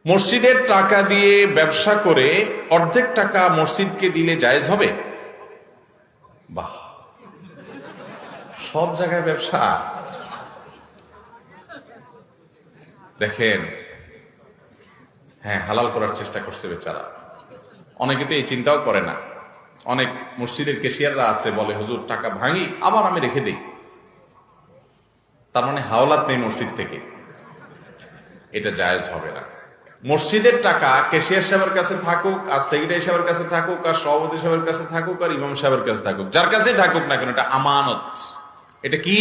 মসজিদের টাকা দিয়ে ব্যবসা করে অর্ধেক টাকা মসজিদকে দিলে জায়েজ হবে? বাহ, সব জায়গায় ব্যবসা। দেখেন, হ্যাঁ, হালাল করার চেষ্টা করছে বেচারা। অনেকে তো এই চিন্তাও করে না। অনেক মসজিদের ক্যাশিয়াররা আছে, বলে হুজুর টাকা ভাঙি আবার আমি রেখে দিই, তার মানে হাওলাত নেই মসজিদ থেকে। এটা জায়েজ হবে না। মসজিদের টাকা ক্যাশিয়ার সাহেবের কাছে থাকুক, আর সেক্রেটারি সাহেবের কাছে থাকুক, আর সভাপতি সাহেবের কাছে থাকুক, আর ইমাম সাহেবের কাছে থাকুক, যার কাছেই থাকুক না কেন, এটা আমানত। এটা কি?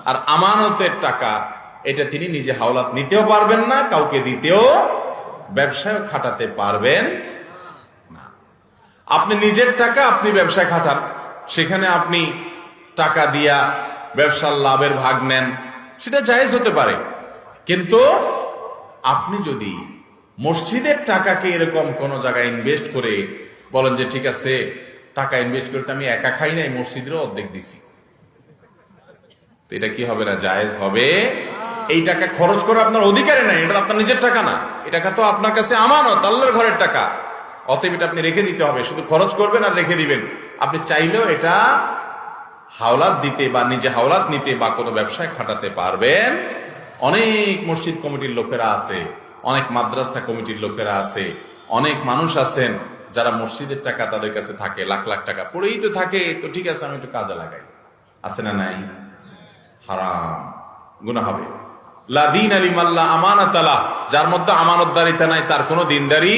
আর আমানতের টাকা, এটা তিনি নিজে হাওলাত নিতেও পারবেন না, কাউকে দিতেও, ব্যবসায় খাটাতে পারবেন না। আপনি নিজের টাকা আপনি ব্যবসায় খাটান, সেখানে আপনি টাকা দিয়া ব্যবসার লাভের ভাগ নেন, সেটা জায়েজ হতে পারে। কিন্তু আপনি যদি মসজিদের টাকাকে এরকম কোন জায়গায় ইনভেস্ট করে বলেন যে ঠিক আছে, টাকা ইনভেস্ট করতে আমি একা খাই নাই, মসজিদেরও অর্ধেক দিছি, তো এটা কি হবে না? জায়েজ হবে। এই টাকা খরচ করা আপনার অধিকারে নাই, এটা আপনার নিজের টাকা না, এই টাকা তো আপনার কাছে আমানত, আল্লাহর ঘরের টাকা। অতএব এটা আপনি রেখে দিতে হবে, শুধু খরচ করবেন আর রেখে দিবেন। আপনি চাইলেও এটা হাওলাত দিতে বা নিজে হাওলাত নিতে বা কোনো ব্যবসায় খাটাতে পারবেন। অনেক মসজিদ কমিটির লোকেরা আছে, অনেক মাদ্রাসা কমিটির লোকেরা আছে, অনেক মানুষ আছেন যারা মসজিদের টাকা তাদের কাছে থাকে, লাখ লাখ টাকা পড়েই তো থাকে, তো ঠিক আছে আমি একটু কাজে লাগাই। আছে না নাই? হারাম, গুনাহ হবে। লা দীন লিমান লা আমানাতা লাহ, যার মধ্যে আমানতদারিতা নাই তার কোনো দিনদারি